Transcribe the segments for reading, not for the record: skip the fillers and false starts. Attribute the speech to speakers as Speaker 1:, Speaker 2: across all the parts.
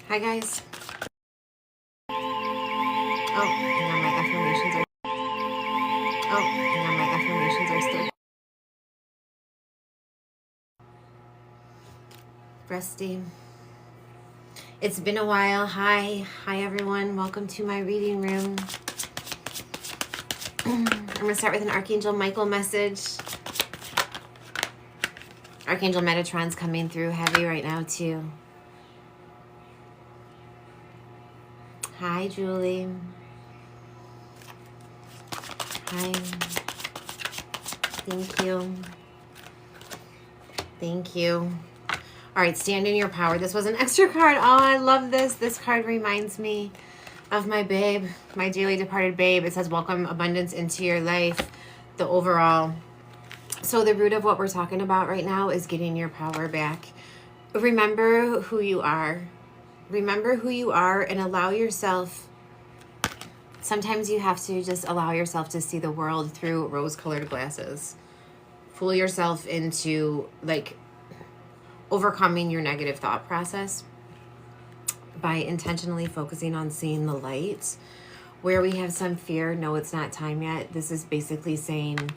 Speaker 1: Hi, guys. Oh, hang on, my affirmations are... Oh, hang on, my affirmations are still... Rusty. It's been a while. Hi, everyone. Welcome to my reading room. I'm going to start with an Archangel Michael message. Archangel Metatron's coming through heavy right now, too. Hi, Julie. Hi. Thank you. Thank you. All right, stand in your power. This was an extra card. Oh, I love this. This card reminds me of my babe, my dearly departed babe. It says, welcome abundance into your life. The overall. So the root of what we're talking about right now is getting your power back. Remember who you are. Remember who you are and allow yourself. Sometimes you have to just allow yourself to see the world through rose-colored glasses. Fool yourself into, like, overcoming your negative thought process by intentionally focusing on seeing the light. Where we have some fear, no, it's not time yet. This is basically saying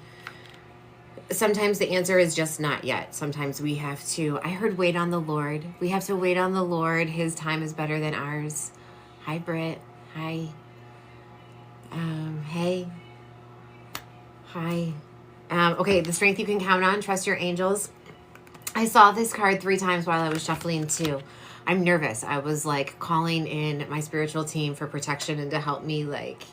Speaker 1: sometimes the answer is just not yet. Sometimes we have to, I heard wait on the Lord. We have to wait on the Lord. His time is better than ours. Hi, Britt. Hi. Hey. Hi. Okay, the strength you can count on. Trust your angels. I saw this card 3 times while I was shuffling too. I'm nervous. I was like calling in my spiritual team for protection and to help me like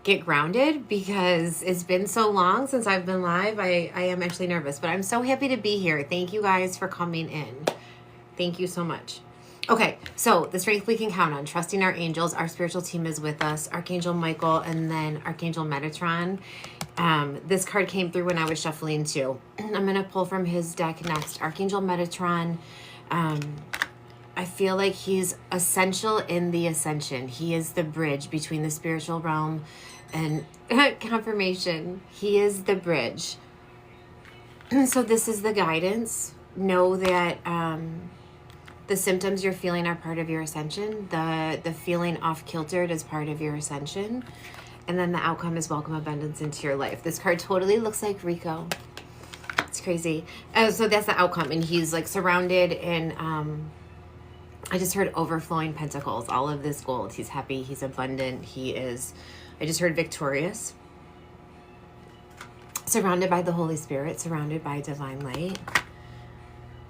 Speaker 1: get grounded because it's been so long since I've been live. I am actually nervous, but I'm so happy to be here. Thank you guys for coming in. Thank you so much. Okay, so the strength we can count on, trusting our angels. Our spiritual team is with us, Archangel Michael and then Archangel Metatron. This card came through when I was shuffling too. I'm going to pull from his deck next. Archangel Metatron. I feel like he's essential in the ascension. He is the bridge between the spiritual realm and confirmation. He is the bridge. So this is the guidance. Know that the symptoms you're feeling are part of your ascension. The feeling off-kiltered is part of your ascension. And then the outcome is welcome abundance into your life. This card totally looks like Rico. It's crazy. So that's the outcome. And he's like surrounded in, I just heard overflowing pentacles. All of this gold. He's happy. He's abundant. He is, I just heard victorious. Surrounded by the Holy Spirit. Surrounded by divine light.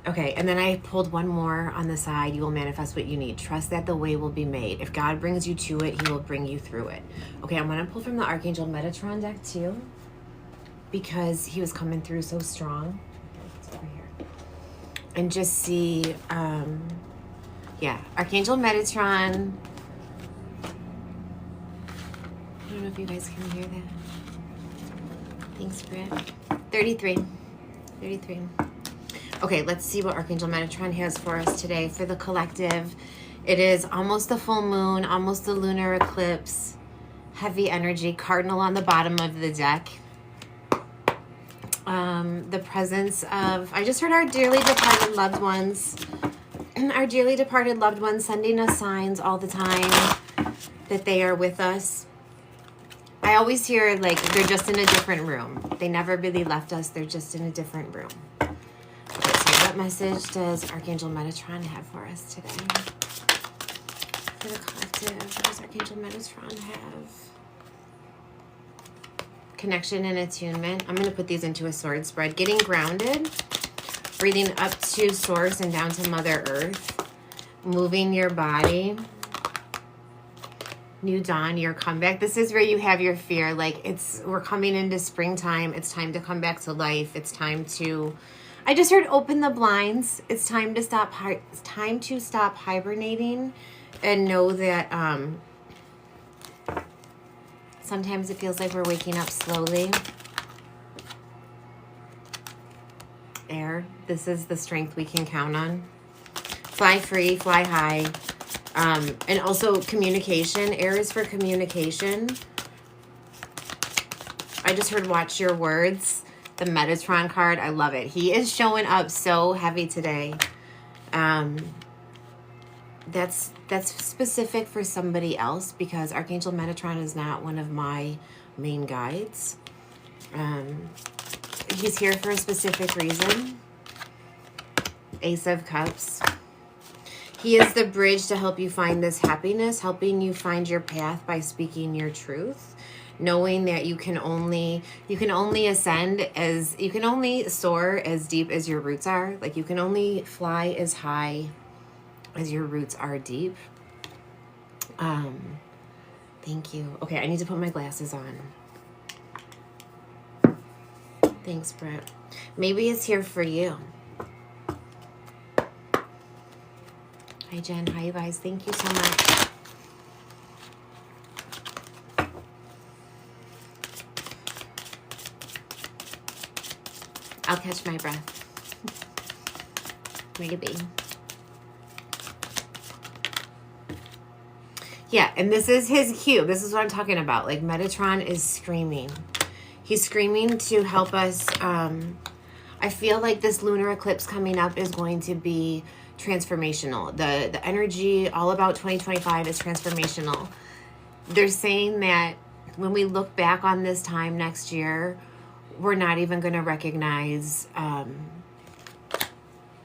Speaker 1: Okay, and then I pulled one more on the side. You will manifest what you need. Trust that the way will be made. If God brings you to it, he will bring you through it. Okay, I'm going to pull from the Archangel Metatron deck too because he was coming through so strong. It's over here. And just see, yeah, Archangel Metatron. I don't know if you guys can hear that. Thanks, Britt. 33. Okay, let's see what Archangel Metatron has for us today for the collective. It is almost the full moon, almost the lunar eclipse. Heavy energy, cardinal on the bottom of the deck. The presence of, I just heard our dearly departed loved ones. Our dearly departed loved ones sending us signs all the time that they are with us. I always hear like they're just in a different room. They never really left us. They're just in a different room. What message does Archangel Metatron have for us today? For the collective, what does Archangel Metatron have? Connection and attunement. I'm going to put these into a sword spread. Getting grounded. Breathing up to source and down to Mother Earth. Moving your body. New dawn, your comeback. This is where you have your fear. Like we're coming into springtime. It's time to come back to life. It's time to... I just heard open the blinds. It's time to stop. It's time to stop hibernating, and know that sometimes it feels like we're waking up slowly. Air. This is the strength we can count on. Fly free, fly high, and also communication. Air is for communication. I just heard watch your words. The Metatron card, I love it. He is showing up so heavy today. That's specific for somebody else because Archangel Metatron is not one of my main guides. He's here for a specific reason. Ace of Cups. He is the bridge to help you find this happiness, helping you find your path by speaking your truth, knowing that you can only ascend as, you can only soar as deep as your roots are. Like you can only fly as high as your roots are deep. Thank you. Okay, I need to put my glasses on. Thanks, Brett. Maybe it's here for you. Hi, Jen. Hi, you guys. Thank you so much. I'll catch my breath. Maybe. Yeah, and this is his cue. This is what I'm talking about. Like, Metatron is screaming. He's screaming to help us. I feel like this lunar eclipse coming up is going to be transformational. The energy all about 2025 is transformational. They're saying that when we look back on this time next year, we're not even going to recognize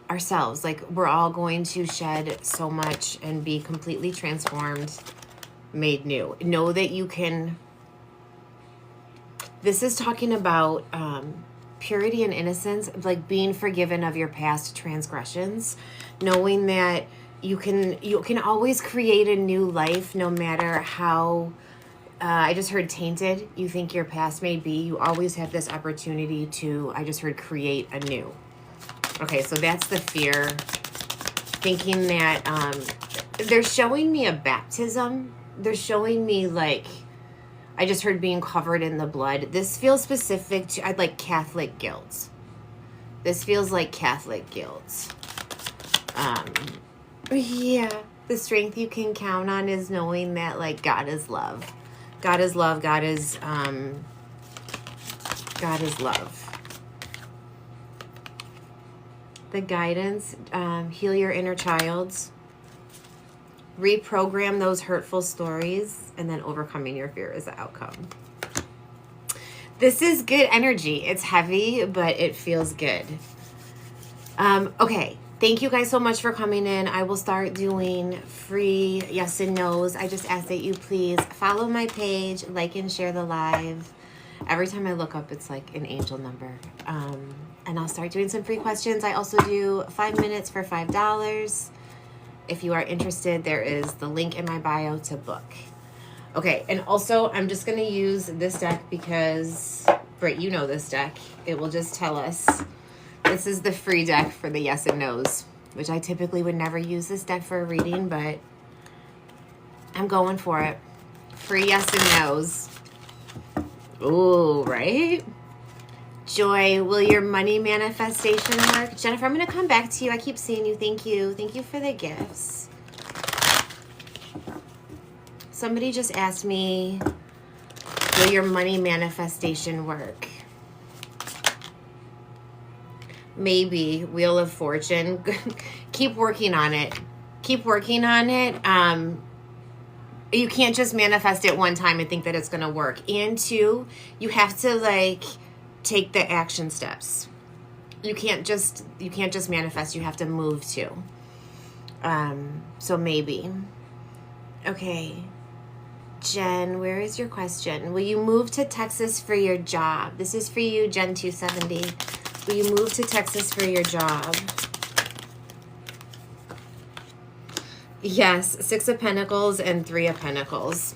Speaker 1: ourselves. Like, we're all going to shed so much and be completely transformed, made new. Know that you can. This is talking about purity and innocence, like being forgiven of your past transgressions, knowing that you can always create a new life, no matter how. I just heard tainted you think your past may be. You always have this opportunity to, I just heard, create anew. Okay, so that's the fear. Thinking that they're showing me a baptism. They're showing me, like, I just heard being covered in the blood. This feels specific to, I'd like Catholic guilt. This feels like Catholic guilt. Yeah, the strength you can count on is knowing that, like, God is love. God is love. God is love. The guidance, heal your inner child, reprogram those hurtful stories, and then overcoming your fear is the outcome. This is good energy. It's heavy, but it feels good. Okay. Thank you guys so much for coming in. I will start doing free yes and no's. I just ask that you please follow my page, like and share the live. Every time I look up, it's like an angel number. And I'll start doing some free questions. I also do 5 minutes for $5. If you are interested, there is the link in my bio to book. Okay, and also I'm just going to use this deck because, Britt, you know this deck. It will just tell us. This is the free deck for the yes and no's, which I typically would never use this deck for a reading, but I'm going for it. Free yes and no's. Ooh, right? Joy, will your money manifestation work? Jennifer, I'm going to come back to you. I keep seeing you. Thank you. Thank you for the gifts. Somebody just asked me, will your money manifestation work? Maybe. Wheel of Fortune. Keep working on it. Keep working on it. You can't just manifest it one time and think that it's going to work. And two, you have to, like, take the action steps. You can't just manifest. You have to move too. So maybe. Okay. Jen, where is your question? Will you move to Texas for your job? This is for you, Jen 270. Will you move to Texas for your job? Yes, 6 of Pentacles and 3 of Pentacles.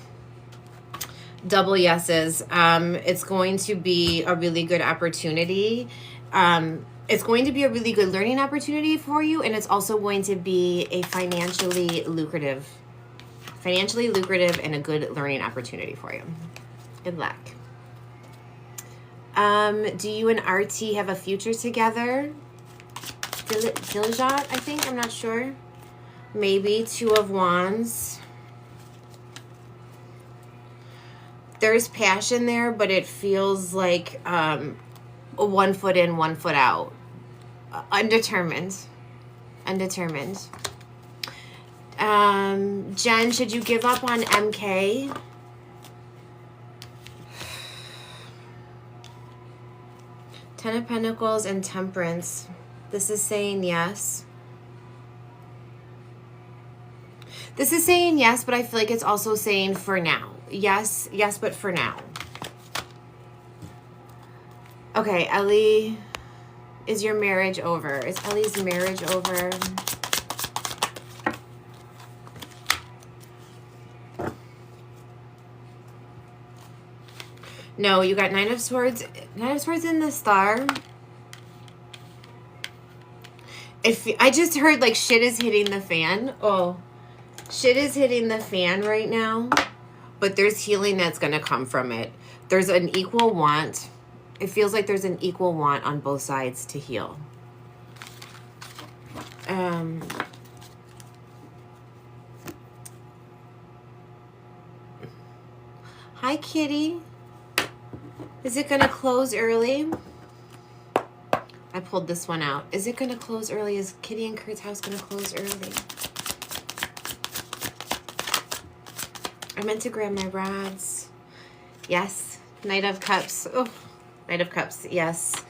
Speaker 1: Double yeses. It's going to be a really good opportunity. It's going to be a really good learning opportunity for you, and it's also going to be a financially lucrative and a good learning opportunity for you. Good luck. Do you and RT have a future together? Diljot, I think. I'm not sure. Maybe 2 of Wands. There's passion there, but it feels like 1 foot in, 1 foot out. Undetermined. Jen, should you give up on MK? Ten of Pentacles and Temperance. This is saying yes. This is saying yes, but I feel like it's also saying for now. Yes, but for now. Okay, Ellie, is your marriage over? Is Ellie's marriage over? No, you got Nine of Swords. Nine of Swords in the Star. I just heard like shit is hitting the fan. Oh, shit is hitting the fan right now. But there's healing that's going to come from it. There's an equal want. It feels like there's an equal want on both sides to heal. Hi, Kitty. Is it going to close early? I pulled this one out. Is it going to close early? Is Kitty and Kurt's house going to close early? I meant to grab my rods. Yes. Knight of Cups. Oh, Knight of Cups. Yes.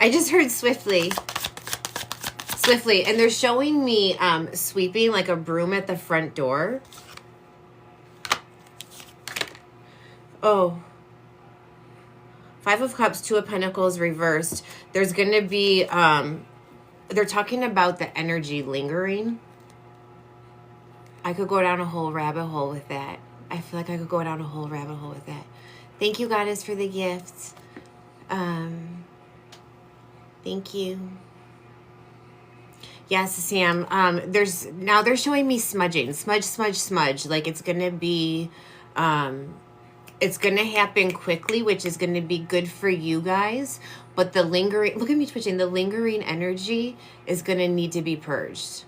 Speaker 1: I just heard swiftly. Swiftly. And they're showing me sweeping like a broom at the front door. Oh. Five of Cups, Two of Pentacles reversed. There's going to be, they're talking about the energy lingering. I could go down a whole rabbit hole with that. I feel like I could go down a whole rabbit hole with that. Thank you, Goddess, for the gifts. Thank you. Yes, Sam. Now they're showing me smudging. Smudge. Like it's going to be, it's going to happen quickly, which is going to be good for you guys. But the lingering, look at me twitching, the lingering energy is going to need to be purged.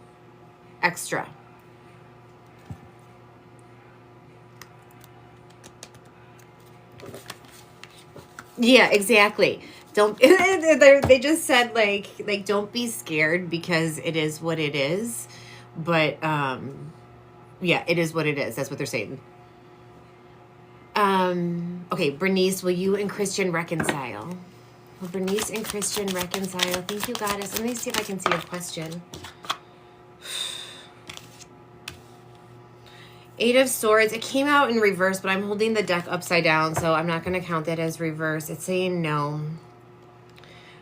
Speaker 1: Extra. Yeah, exactly. Don't, they just said like, don't be scared because it is what it is. But, yeah, it is what it is. That's what they're saying. Okay, Bernice, will you and Christian reconcile? Will Bernice and Christian reconcile? Thank you, Goddess. Let me see if I can see a question. Eight of Swords. It came out in reverse, but I'm holding the deck upside down, so I'm not going to count that as reverse. It's saying no.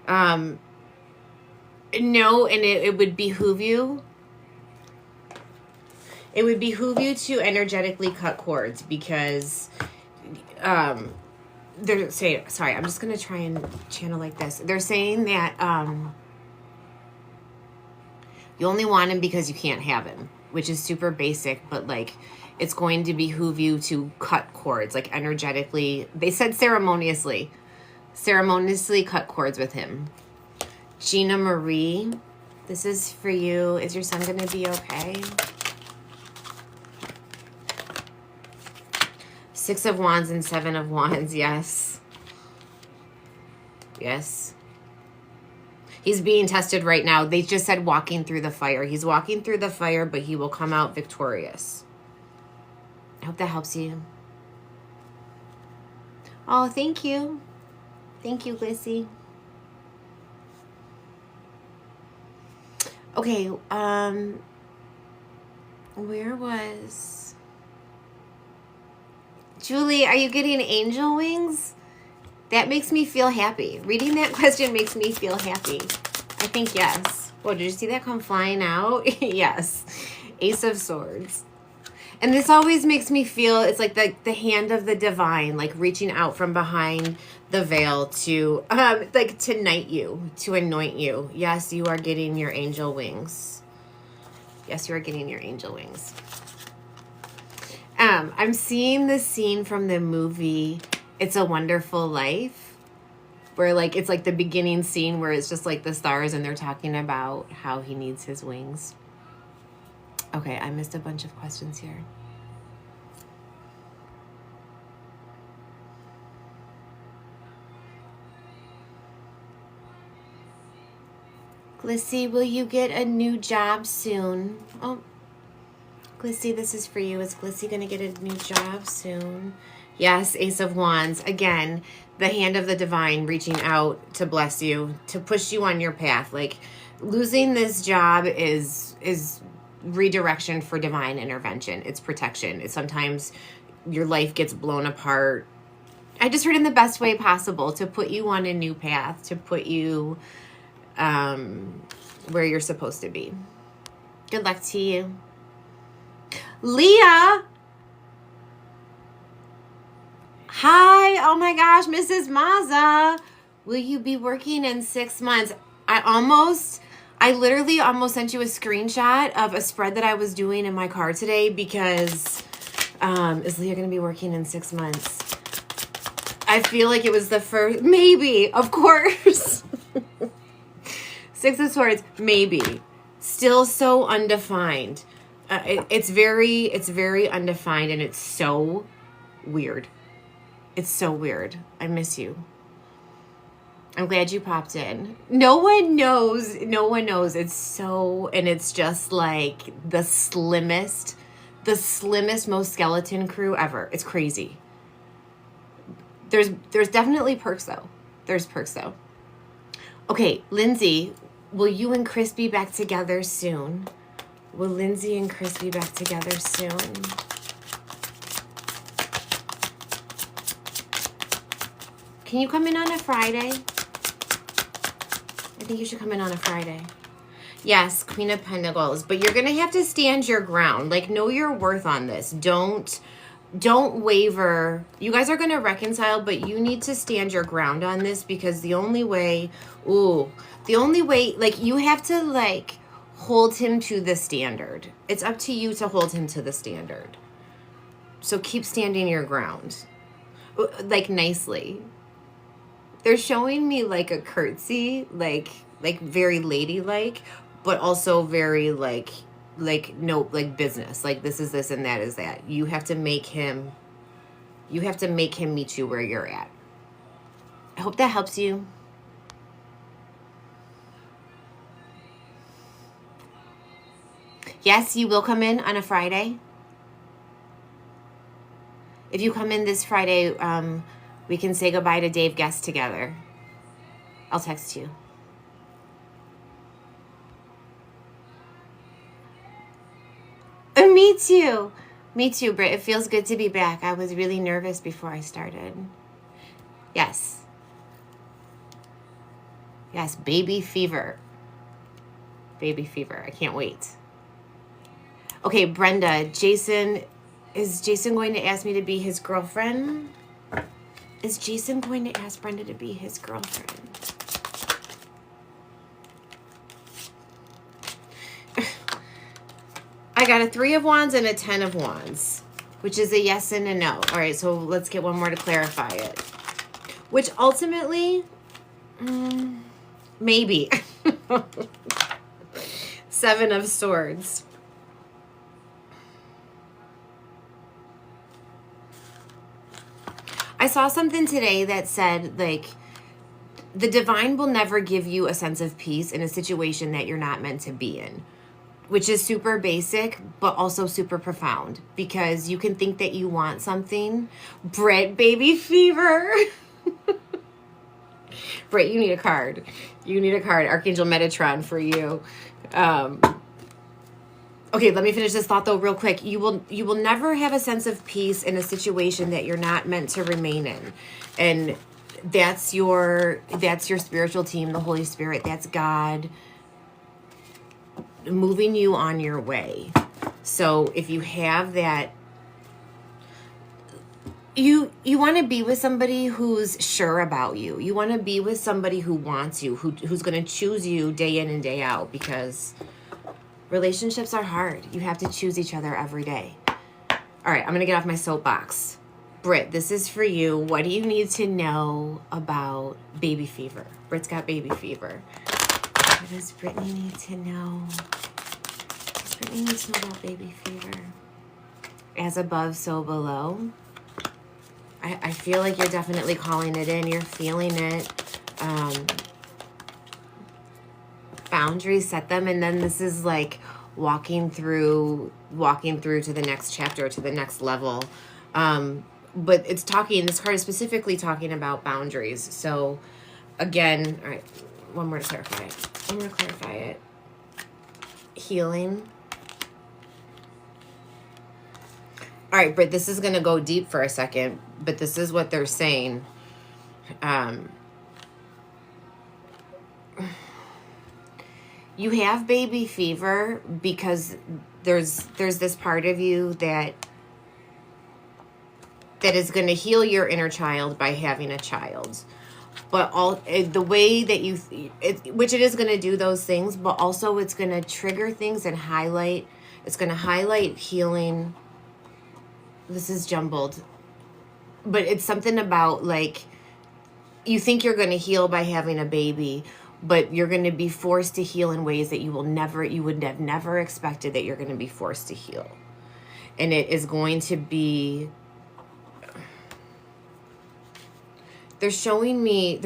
Speaker 1: No, and it would behoove you. It would behoove you to energetically cut cords because they're saying, sorry, I'm just going to try and channel like this. They're saying that you only want him because you can't have him, which is super basic, but like it's going to behoove you to cut cords, like energetically. They said ceremoniously cut cords with him. Gina Marie, this is for you. Is your son going to be okay? Six of Wands and Seven of Wands, yes. Yes. He's being tested right now. They just said walking through the fire. He's walking through the fire, but he will come out victorious. I hope that helps you. Oh, thank you. Thank you, Lissy. Okay, where was... Julie, are you getting angel wings? That makes me feel happy. Reading that question makes me feel happy. I think yes. Whoa, did you see that come flying out? Yes. Ace of Swords. And this always makes me feel, it's like the hand of the divine, like reaching out from behind the veil to, like to knight you, to anoint you. Yes, you are getting your angel wings. Yes, you are getting your angel wings. I'm seeing the scene from the movie It's a Wonderful Life, where like it's like the beginning scene where it's just like the stars and they're talking about how he needs his wings. Okay, I missed a bunch of questions here. Glissy, will you get a new job soon? Oh, Glissy, this is for you. Is Glissy going to get a new job soon? Yes, Ace of Wands. Again, the hand of the divine reaching out to bless you, to push you on your path. Like, losing this job is redirection for divine intervention. It's protection. It's sometimes your life gets blown apart. I just heard in the best way possible to put you on a new path, to put you where you're supposed to be. Good luck to you. Leah. Hi. Oh my gosh, Mrs. Maza. Will you be working in 6 months? I literally almost sent you a screenshot of a spread that I was doing in my car today because is Leah going to be working in 6 months? I feel like it was the first, maybe, of course. Six of Swords, maybe. Still so undefined. It's very undefined, and it's so weird. It's so weird. I miss you. I'm glad you popped in. No one knows. No one knows. It's so, and it's just like the slimmest, most skeleton crew ever. It's crazy. There's definitely perks though. There's perks though. Okay, Lindsay, will you and Chris be back together soon? Will Lindsay and Chris be back together soon? Can you come in on a Friday? I think you should come in on a Friday. Yes, Queen of Pentacles. But you're going to have to stand your ground. Like, know your worth on this. Don't waver. You guys are going to reconcile, but you need to stand your ground on this because the only way, like, you have to, like, hold him to the standard. It's up to you to hold him to the standard. So keep standing your ground. Like, nicely. They're showing me, like, a curtsy, like very ladylike, but also very, like business. Like, this is this and that is that. You have to make him meet you where you're at. I hope that helps you. Yes, you will come in on a Friday. If you come in this Friday, we can say goodbye to Dave Guest together. I'll text you. Me too. Me too, Britt. It feels good to be back. I was really nervous before I started. Yes. Yes, baby fever. Baby fever. I can't wait. Okay, Brenda. Is Jason going to ask me to be his girlfriend? Is Jason going to ask Brenda to be his girlfriend? I got a 3 of Wands and a 10 of Wands, which is a yes and a no. All right, so let's get one more to clarify it. Which ultimately, maybe. 7 of Swords. I saw something today that said, like, the divine will never give you a sense of peace in a situation that you're not meant to be in, which is super basic, but also super profound, because you can think that you want something. Britt, baby fever. Britt, you need a card. You need a card. Archangel Metatron for you. Okay, let me finish this thought though real quick. You will never have a sense of peace in a situation that you're not meant to remain in. And that's your spiritual team, the Holy Spirit. That's God moving you on your way. So if you have that, you want to be with somebody who's sure about you. You want to be with somebody who wants you, who's going to choose you day in and day out, because relationships are hard. You have to choose each other every day. All right, I'm going to get off my soapbox. Britt, this is for you. What do you need to know about baby fever? Britt's got baby fever. What does Brittany need to know? Does Brittany need to know about baby fever? As above, so below. I feel like you're definitely calling it in. You're feeling it. boundaries, set them, and then this is like walking through to the next chapter, to the next level. But it's talking, this card is specifically talking about boundaries. So again, all right, one more to clarify it. Healing. All right, Britt, this is going to go deep for a second, but this is what they're saying. You have baby fever because there's this part of you that is going to heal your inner child by having a child. But the way that which it is going to do those things, but also it's going to trigger things and highlight. It's going to highlight healing. This is jumbled. But it's something about like, you think you're going to heal by having a baby, but you're going to be forced to heal in ways that you would have never expected that you're going to be forced to heal. And it is going to be, they're showing me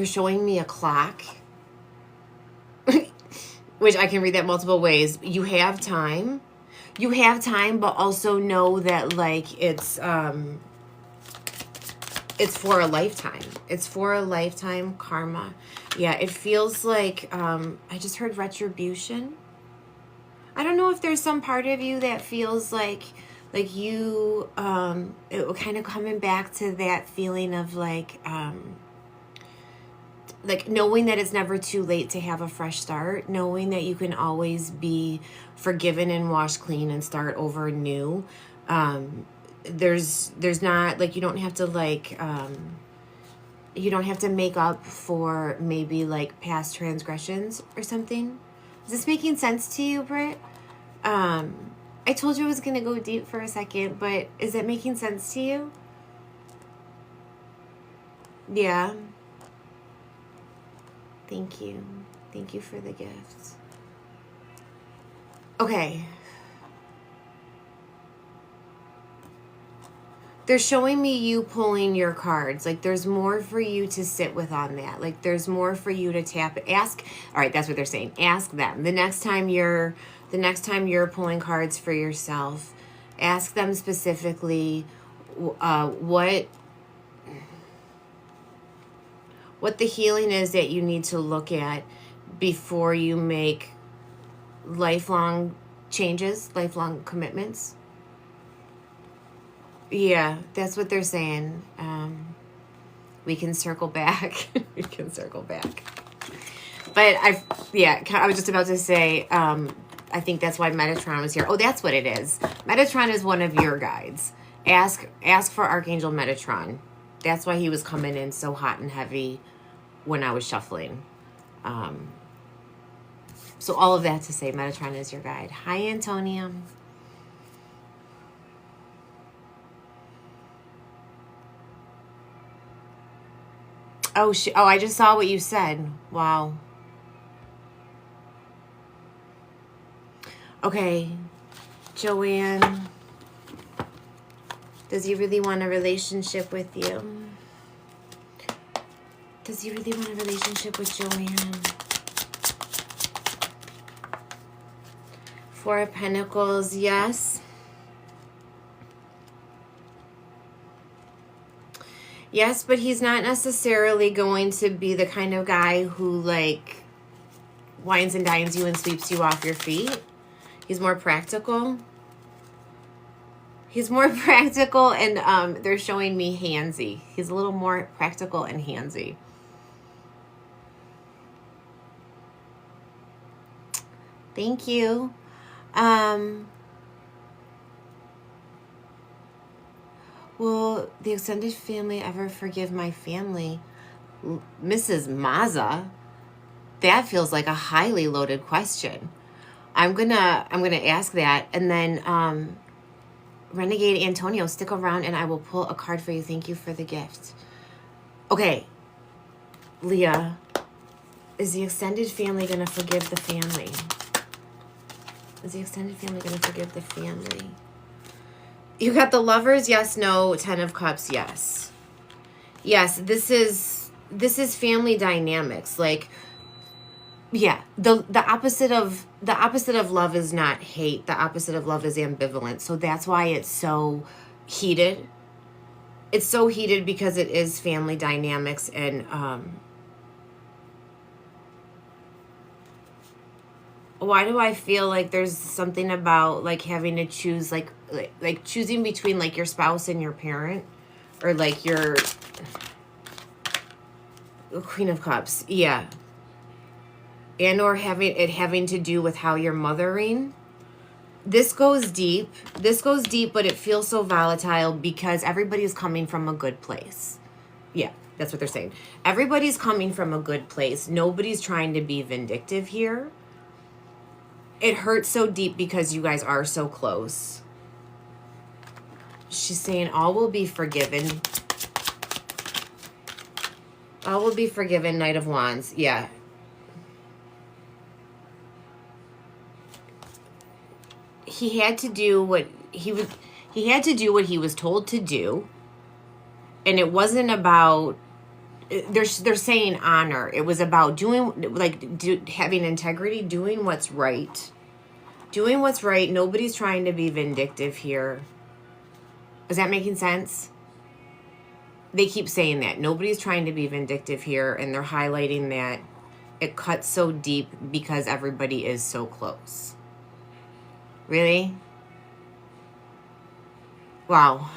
Speaker 1: a clock, which I can read that multiple ways. You have time, but also know that like it's for a lifetime. It's for a lifetime karma. Yeah, it feels like, I just heard retribution. I don't know if there's some part of you that feels like you, it kind of coming back to that feeling of like knowing that it's never too late to have a fresh start, knowing that you can always be forgiven and washed clean and start over new. There's not like, you don't have to like, you don't have to make up for maybe like past transgressions or something. Is this making sense to you, Britt? I told you I was going to go deep for a second, but is it making sense to you? Yeah. Thank you. Thank you for the gift. Okay. They're showing me you pulling your cards. Like there's more for you to sit with on that. Like there's more for you to ask. All right, that's what they're saying. Ask them. The next time you're pulling cards for yourself, ask them specifically what the healing is that you need to look at before you make lifelong changes, lifelong commitments. Yeah, that's what they're saying. We can circle back. We can circle back. But I was just about to say, I think that's why Metatron was here. Oh, that's what it is. Metatron is one of your guides. Ask for Archangel Metatron. That's why he was coming in so hot and heavy when I was shuffling. So all of that to say, Metatron is your guide. Hi, Antonia. Oh, I just saw what you said. Wow. Okay, Joanne. Does he really want a relationship with you? Does he really want a relationship with Joanne? Four of Pentacles, yes. Yes, but he's not necessarily going to be the kind of guy who, like, wines and dines you and sweeps you off your feet. He's more practical. He's more practical, and they're showing me handsy. He's a little more practical and handsy. Thank you. Will the extended family ever forgive my family? Mrs. Maza, that feels like a highly loaded question. I'm gonna ask that, and then Renegade Antonio, stick around and I will pull a card for you. Thank you for the gift. Okay, Leah, is the extended family gonna forgive the family? Is the extended family gonna forgive the family? You got the Lovers, yes, no. 10 of Cups, yes. Yes, this is family dynamics. Like, Yeah, the opposite of love is not hate. The opposite of love is ambivalence. So that's why it's so heated. It's so heated because it is family dynamics, and why do I feel like there's something about like having to choose like choosing between like your spouse and your parent, or like your Queen of Cups. Yeah. And or having to do with how you're mothering. This goes deep, but it feels so volatile because everybody's coming from a good place. Yeah, that's what they're saying. Everybody's coming from a good place. Nobody's trying to be vindictive here. It hurts so deep because you guys are so close. She's saying all will be forgiven. All will be forgiven, Knight of Wands. Yeah. He had to do what he was told to do, and it wasn't about they're saying honor. It was about doing having integrity, doing what's right. Nobody's trying to be vindictive here. Is that making sense? They keep saying that nobody's trying to be vindictive here, and they're highlighting that it cuts so deep because everybody is so close. Really? Wow.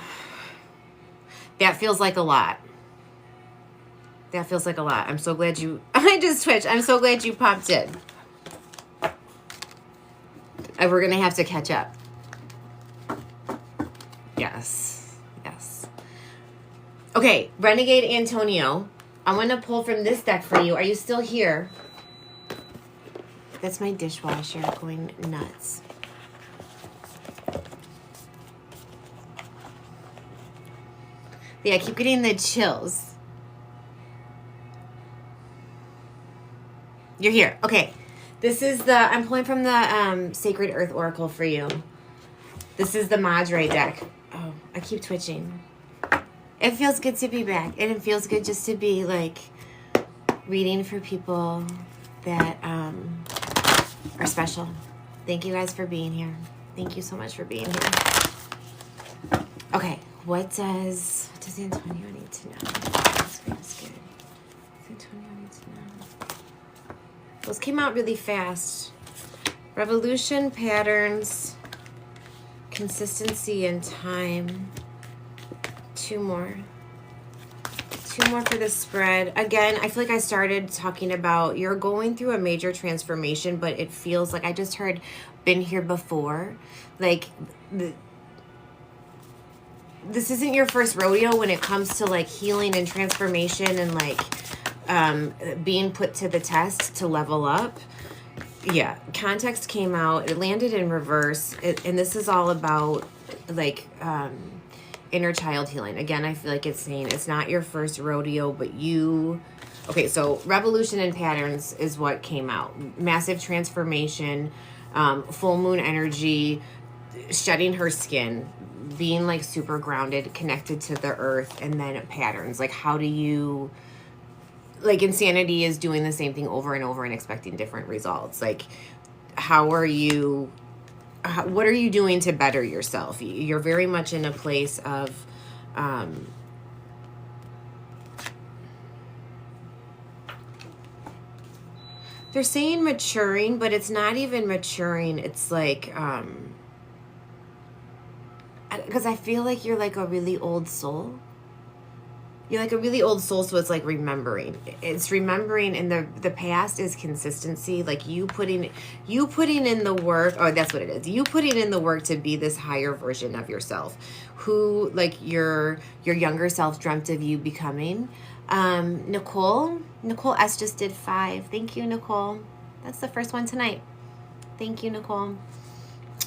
Speaker 1: That feels like a lot. I'm so glad you... I just switched. I'm so glad you popped in. We're going to have to catch up. Yes. Okay, Renegade Antonio. I'm going to pull from this deck for you. Are you still here? That's my dishwasher going nuts. Yeah, I keep getting the chills. You're here. Okay. This is I'm pulling from the Sacred Earth Oracle for you. This is the Madre deck. Oh, I keep twitching. It feels good to be back. And it feels good just to be, like, reading for people that are special. Thank you guys for being here. Thank you so much for being here. Okay. What does Antonio need to know? That's good. What does Antonio need to know? Those came out really fast. Revolution, patterns, consistency, and time. Two more for the spread. Again, I feel like I started talking about you're going through a major transformation, but it feels like I just heard been here before. Like this isn't your first rodeo when it comes to like healing and transformation and like being put to the test to level up. Yeah, context came out. It landed in reverse. And this is all about like inner child healing. Again, I feel like it's saying it's not your first rodeo, but you... Okay, so revolution and patterns is what came out. Massive transformation, full moon energy, shedding her skin, being like super grounded, connected to the earth, and then patterns. Like how do you... Like insanity is doing the same thing over and over and expecting different results. Like how are you... what are you doing to better yourself? You're very much in a place of they're saying maturing, but it's not even maturing. It's like because I feel like you're like a really old soul. You're like a really old soul, so it's like remembering. It's remembering, and the past is consistency. Like you putting in the work. Oh, that's what it is. You putting in the work to be this higher version of yourself, who like your younger self dreamt of you becoming. Nicole S just did 5. Thank you, Nicole. That's the first one tonight. Thank you, Nicole.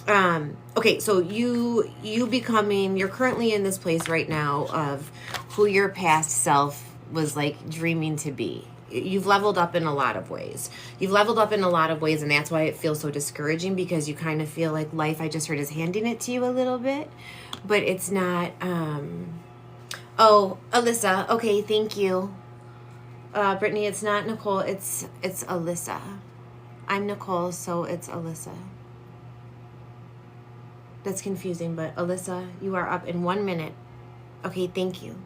Speaker 1: Okay, so you're currently in this place right now of who your past self was like dreaming to be. You've leveled up in a lot of ways. And that's why it feels so discouraging, because you kind of feel like life, I just heard, is handing it to you a little bit, but it's not. Oh, Alyssa. Okay, thank you. Brittany, it's not Nicole, it's Alyssa. I'm Nicole, so it's Alyssa. That's confusing, but Alyssa, you are up in 1 minute. Okay, thank you.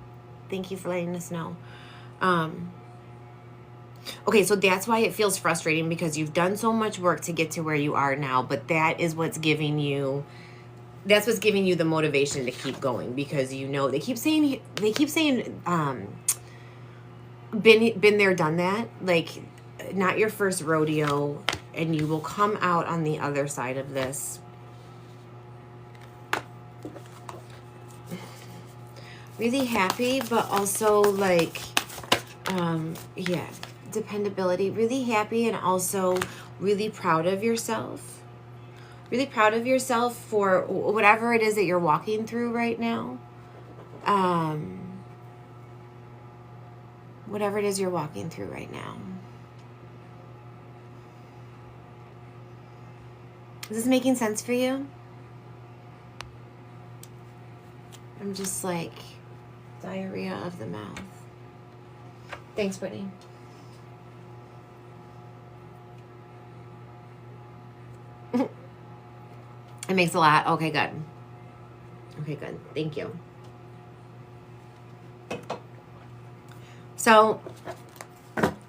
Speaker 1: Thank you for letting us know. Okay, so that's why it feels frustrating, because you've done so much work to get to where you are now, but that is what's giving you the motivation to keep going, because you know they keep saying been there, done that, like not your first rodeo, and you will come out on the other side of this really happy, but also like yeah, dependability, really happy, and also really proud of yourself. Really proud of yourself for whatever it is that you're walking through right now. Whatever it is you're walking through right now. Is this making sense for you? I'm just like diarrhea of the mouth. Thanks, Brittany. It makes a lot. Okay, good. Okay, good. Thank you. So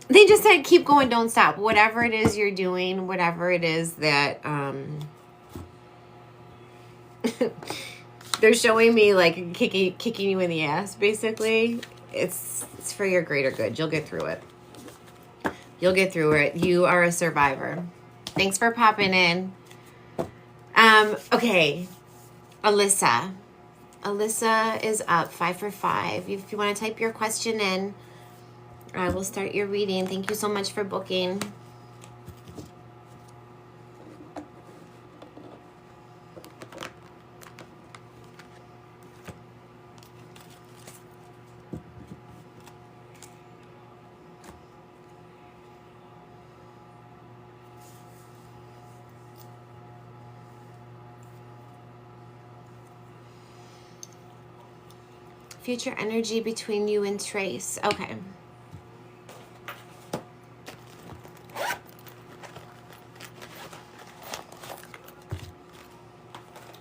Speaker 1: they just said keep going, don't stop. Whatever it is you're doing, whatever it is that they're showing me, like kicking you in the ass, basically. It's for your greater good. You'll get through it. You'll get through it. You are a survivor. Thanks for popping in. Okay, Alyssa. Alyssa is up 5 for 5. If you want to type your question in, I will start your reading. Thank you so much for booking. Future energy between you and Trace. Okay.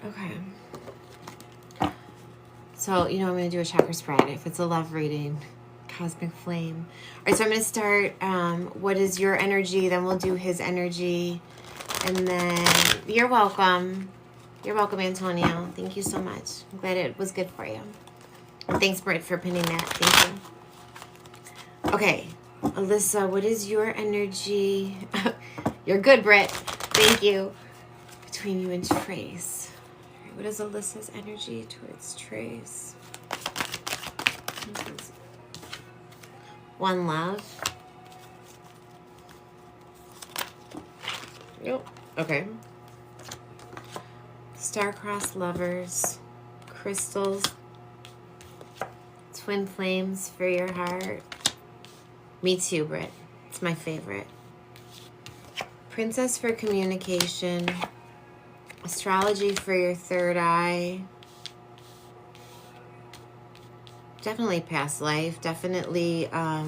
Speaker 1: Okay. So, you know, I'm going to do a chakra spread. If it's a love reading, cosmic flame. All right, so I'm going to start, what is your energy? Then we'll do his energy. And then, you're welcome. You're welcome, Antonio. Thank you so much. I'm glad it was good for you. And thanks, Britt, for pinning that. Thank you. Okay, Alyssa, what is your energy? You're good, Britt. Thank you. Between you and Trace. All right, what is Alyssa's energy towards Trace? One love. Yep. Okay. Star-crossed lovers. Crystals. Twin flames for your heart. Me too, Britt. It's my favorite. Princess for communication. Astrology for your third eye. Definitely past life. Definitely, I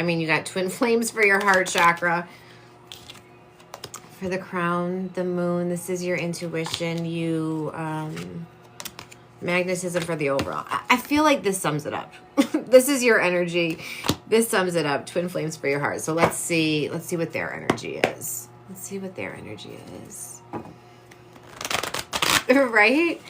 Speaker 1: mean, you got twin flames for your heart chakra. For the crown, the moon, this is your intuition. You, magnetism for the overall. I feel like this sums it up. This is your energy. This sums it up. Twin flames for your heart. So let's see what their energy is. Let's see what their energy is. Right?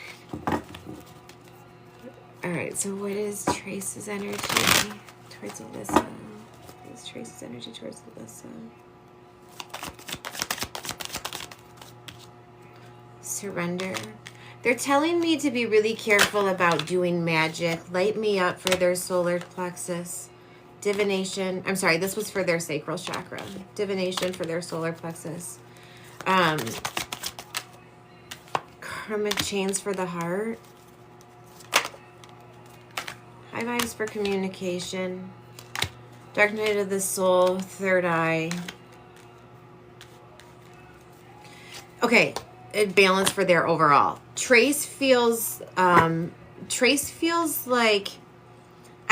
Speaker 1: All right. So what is Trace's energy towards Alyssa? What is Trace's energy towards Alyssa? Surrender. They're telling me to be really careful about doing magic. Light me up for their solar plexus. Divination. I'm sorry, this was for their sacral chakra. Divination for their solar plexus. Karmic chains for the heart. High vibes for communication. Dark night of the soul, third eye. Okay. Balance for their overall. Trace feels like,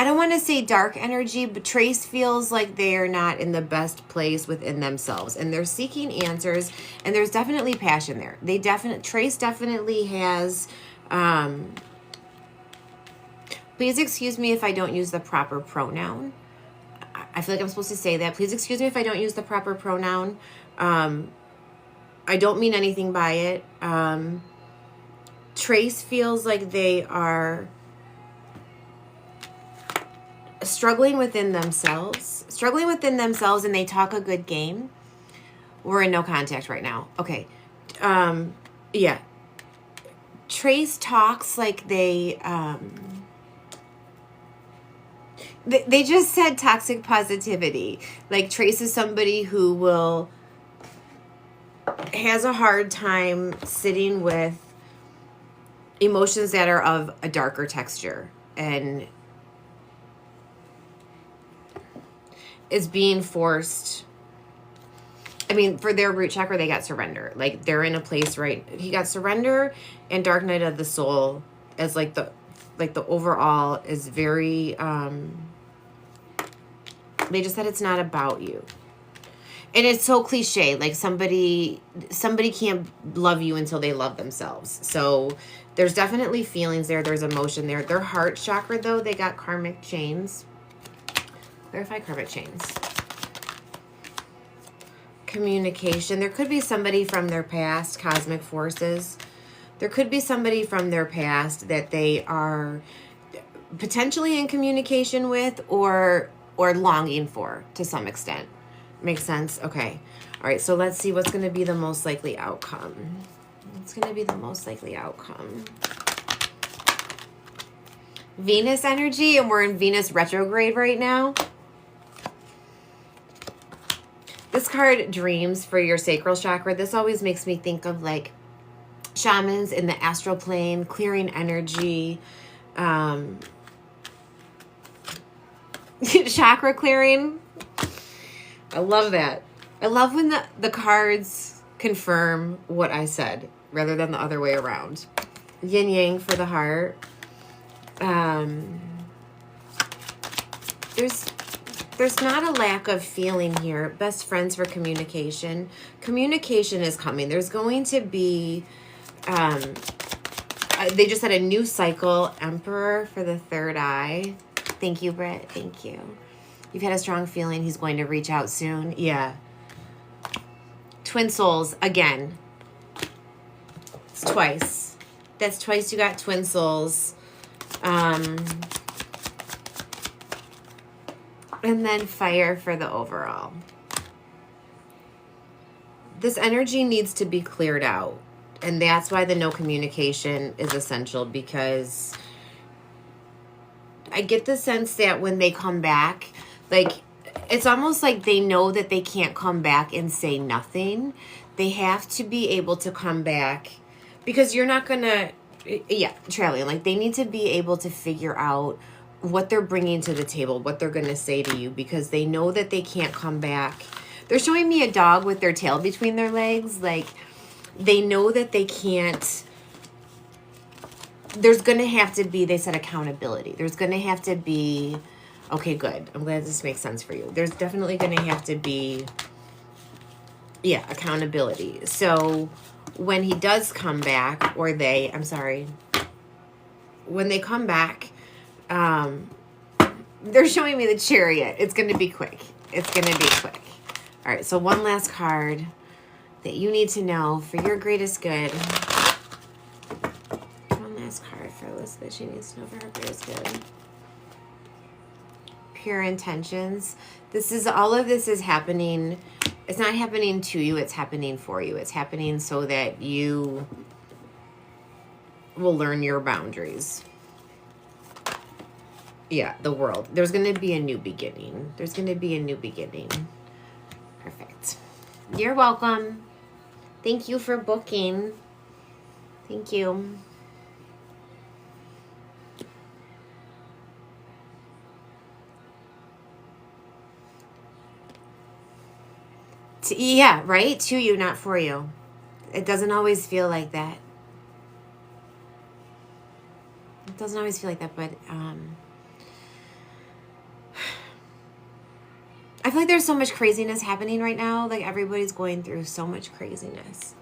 Speaker 1: I don't want to say dark energy, but Trace feels like they are not in the best place within themselves, and they're seeking answers, and there's definitely passion there. Trace definitely has, please excuse me if I don't use the proper pronoun. I feel like I'm supposed to say that. Please excuse me if I don't use the proper pronoun. I don't mean anything by it. Trace feels like they are struggling within themselves, and they talk a good game. We're in no contact right now. Okay. Yeah. Trace talks like they just said toxic positivity. Like Trace is somebody who has a hard time sitting with emotions that are of a darker texture and is being forced. I mean, for their root chakra, they got surrender. Like they're in a place, right? He got surrender and dark night of the soul as like the overall is very, they just said it's not about you. And it's so cliche. Like somebody can't love you until they love themselves. So there's definitely feelings there. There's emotion there. Their heart chakra, though, they got karmic chains. Clarify karmic chains. Communication. There could be somebody from their past, cosmic forces. There could be somebody from their past that they are potentially in communication with or longing for to some extent. Makes sense? Okay. All right, so let's see what's going to be the most likely outcome. What's going to be the most likely outcome? Venus energy, and we're in Venus retrograde right now. This card, dreams for your sacral chakra. This always makes me think of like shamans in the astral plane, clearing energy, chakra clearing. I love that. I love when the cards confirm what I said rather than the other way around. Yin yang for the heart. There's not a lack of feeling here. Best friends for communication. Communication is coming. There's going to be, they just had a new cycle. Emperor for the third eye. Thank you, Britt. Thank you. You've had a strong feeling he's going to reach out soon. Yeah. Twin souls, again. It's twice. That's twice you got twin souls. And then fire for the overall. This energy needs to be cleared out. And that's why the no communication is essential, because I get the sense that when they come back, like, it's almost like they know that they can't come back and say nothing. They have to be able to come back because you're not going to, trailing. Like, they need to be able to figure out what they're bringing to the table, what they're going to say to you, because they know that they can't come back. They're showing me a dog with their tail between their legs. Like, they know that they can't. There's going to have to be, they said, accountability. There's going to have to be, okay, good. I'm glad this makes sense for you. There's definitely going to have to be, accountability. So when he does come back, or when they come back, they're showing me the Chariot. It's going to be quick. It's going to be quick. All right, so one last card that you need to know for your greatest good. One last card for Elizabeth. She needs to know for her greatest good. Pure intentions. All of this is happening. It's not happening to you. It's happening for you. It's happening so that you will learn your boundaries. Yeah, the world. There's going to be a new beginning. There's going to be a new beginning. Perfect. You're welcome. Thank you for booking. Thank you. Yeah, right? To you, not for you. It doesn't always feel like that. It doesn't always feel like that, but I feel like there's so much craziness happening right now. Like everybody's going through so much craziness.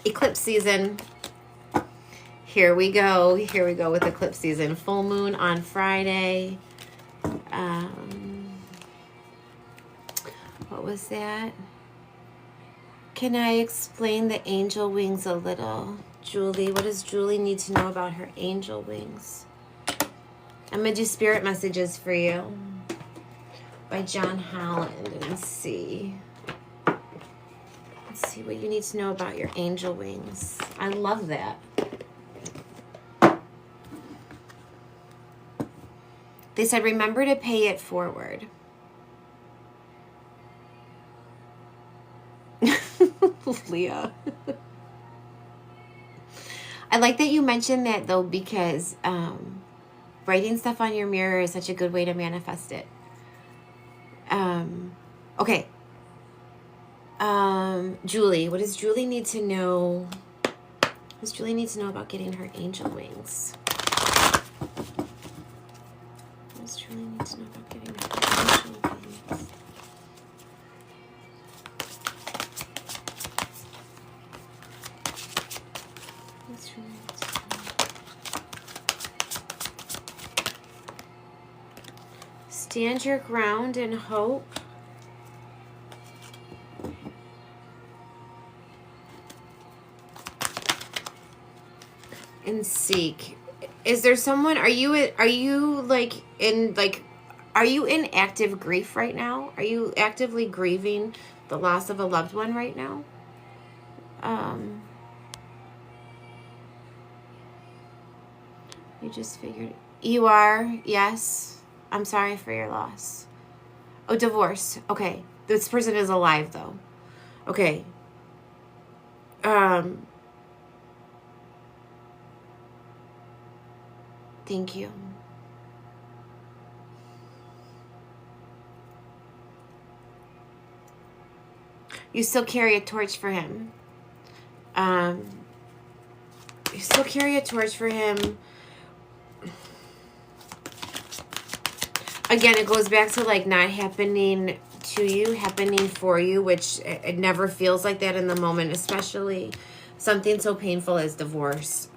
Speaker 1: Eclipse season. Here we go. Here we go with eclipse season. Full moon on Friday. What was that? Can I explain the angel wings a little? Julie, what does Julie need to know about her angel wings? I'm going to do spirit messages for you by John Holland and see. Let's see what you need to know about your angel wings. I love that. They said, remember to pay it forward. Leah. I like that you mentioned that though, because writing stuff on your mirror is such a good way to manifest it. Okay. Julie, what does Julie need to know? What does Julie need to know about getting her angel wings? What does Julie need to know about getting her angel wings? What's Julie need to know? Stand your ground in hope. And seek. Is there someone, are you like in active grief right now? Are you actively grieving the loss of a loved one right now? You just figured you are. Yes. I'm sorry for your loss. Oh, divorce. Okay. This person is alive though. Okay. Thank you. You still carry a torch for him. You still carry a torch for him. Again, it goes back to like not happening to you, happening for you, which it never feels like that in the moment, especially something so painful as divorce.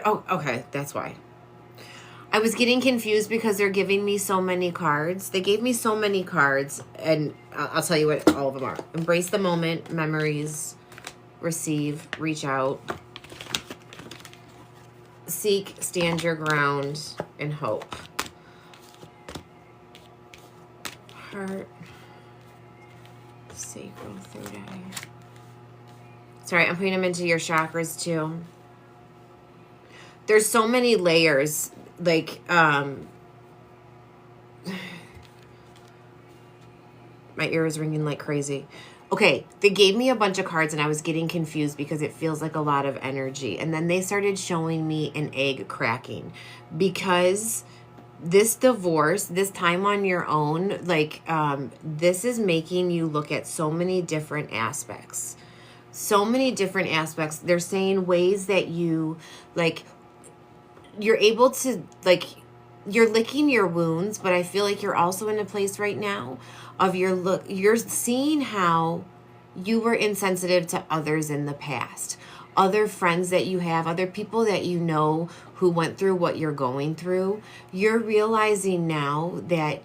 Speaker 1: Oh, okay, that's why. I was getting confused because they're giving me so many cards. They gave me so many cards, and I'll tell you what all of them are. Embrace the moment, memories, receive, reach out, seek, stand your ground, and hope. Heart, sacral, third eye. Sorry, I'm putting them into your chakras too. There's so many layers, like, my ear is ringing like crazy. Okay, they gave me a bunch of cards and I was getting confused because it feels like a lot of energy. And then they started showing me an egg cracking because this divorce, this time on your own, like, this is making you look at so many different aspects. So many different aspects. They're saying ways that you, like, you're able to, like, you're licking your wounds, but I feel like you're also in a place right now of you're seeing how you were insensitive to others in the past. Other friends that you have, other people that you know who went through what you're going through. You're realizing now that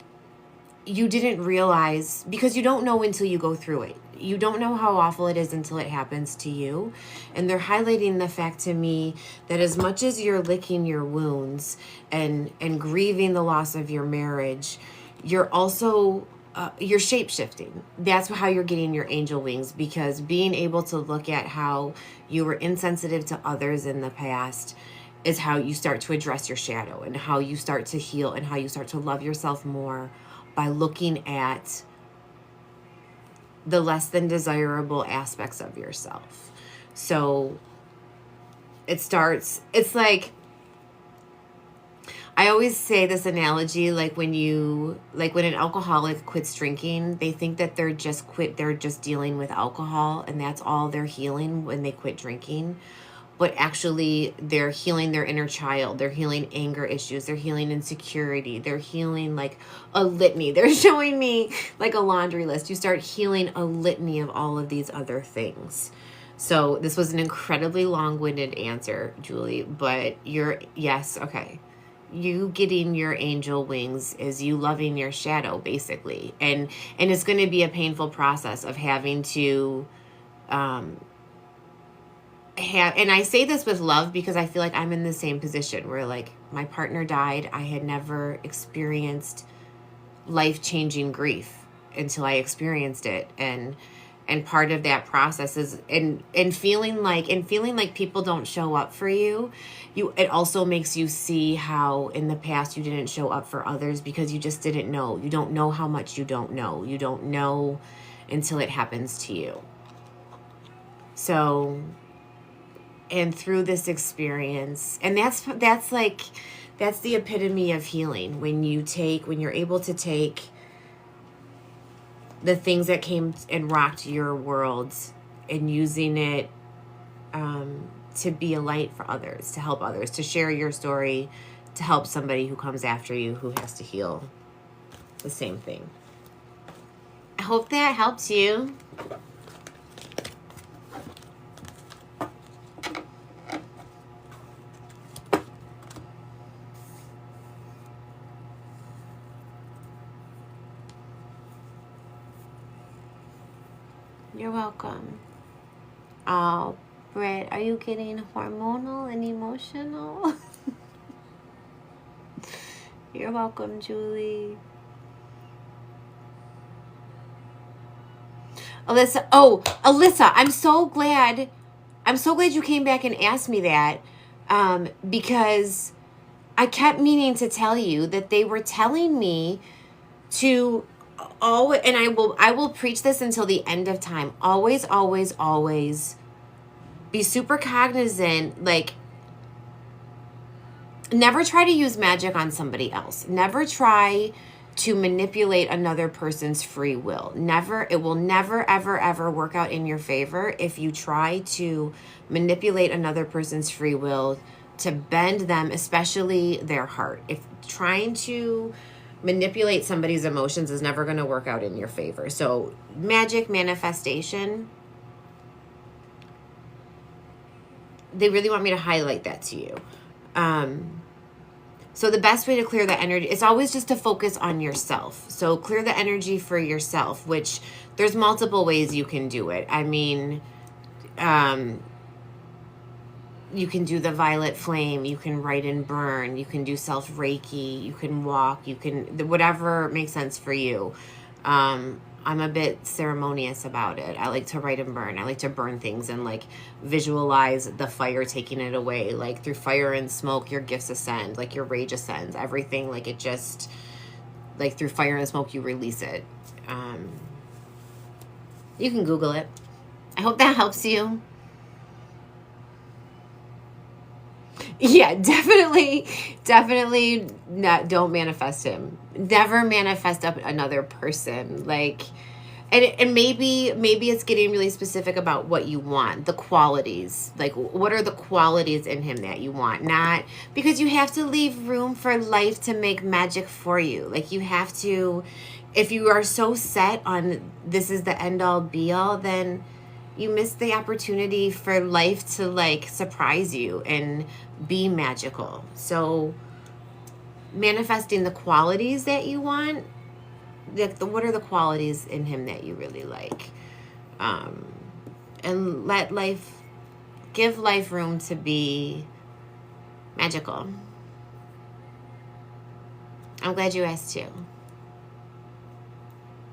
Speaker 1: you didn't realize, because you don't know until you go through it. You don't know how awful it is until it happens to you. And they're highlighting the fact to me that as much as you're licking your wounds and grieving the loss of your marriage, you're also, you're shape-shifting. That's how you're getting your angel wings, because being able to look at how you were insensitive to others in the past is how you start to address your shadow and how you start to heal and how you start to love yourself more by looking at the less than desirable aspects of yourself. So it starts, it's like, I always say this analogy, like when an alcoholic quits drinking, they think that they're just dealing with alcohol and that's all they're healing when they quit drinking. But actually they're healing their inner child. They're healing anger issues. They're healing insecurity. They're healing like a litany. They're showing me like a laundry list. You start healing a litany of all of these other things. So this was an incredibly long-winded answer, Julie, but yes, okay. You getting your angel wings is you loving your shadow, basically. And it's going to be a painful process of having to and I say this with love because I feel like I'm in the same position where like my partner died. I had never experienced life-changing grief until I experienced it. And part of that process is and feeling like people don't show up for you. It also makes you see how in the past you didn't show up for others because you just didn't know. You don't know how much you don't know. You don't know until it happens to you. So, and through this experience, and that's the epitome of healing, when you're able to take the things that came and rocked your world and using it to be a light for others, to help others, to share your story, to help somebody who comes after you who has to heal the same thing. I hope that helps you. You're welcome. Oh, Britt, are you getting hormonal and emotional? You're welcome, Julie. Alyssa, I'm so glad you came back and asked me that, because I kept meaning to tell you that they were telling me to always, and I will preach this until the end of time. Always, always, always be super cognizant. Like, never try to use magic on somebody else. Never try to manipulate another person's free will. It will never, ever, ever work out in your favor if you try to manipulate another person's free will to bend them, especially their heart. If trying to manipulate somebody's emotions is never going to work out in your favor. So magic, manifestation, they really want me to highlight that to you. So the best way to clear the energy is always just to focus on yourself. So clear the energy for yourself, which there's multiple ways you can do it. I mean, you can do the violet flame, you can write and burn, you can do self-Reiki, you can walk, you can, whatever makes sense for you. I'm a bit ceremonious about it. I like to write and burn. I like to burn things and like visualize the fire taking it away. Like through fire and smoke, your gifts ascend, like your rage ascends, everything. Like it just, like through fire and smoke, you release it. You can Google it. I hope that helps you. Yeah, definitely not, don't manifest him. Never manifest up another person. Like, and maybe it's getting really specific about what you want, the qualities. Like, what are the qualities in him that you want? Not because you have to leave room for life to make magic for you. Like, you have to, if you are so set on this is the end all be all, then you miss the opportunity for life to like surprise you and be magical. So manifesting the qualities that you want, what are the qualities in him that you really like? And give life room to be magical. I'm glad you asked too.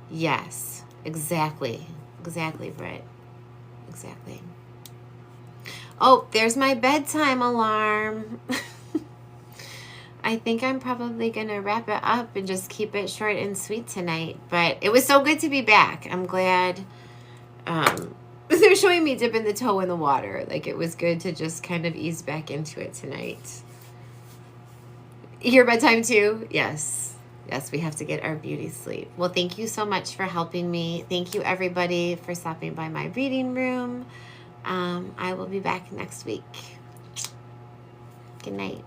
Speaker 1: Yes, exactly, Britt. Exactly. Oh, there's my bedtime alarm. I think I'm probably going to wrap it up and just keep it short and sweet tonight. But it was so good to be back. I'm glad. They're showing me dipping the toe in the water. Like, it was good to just kind of ease back into it tonight. Your bedtime too? Yes. Yes, we have to get our beauty sleep. Well, thank you so much for helping me. Thank you, everybody, for stopping by my reading room. I will be back next week. Good night.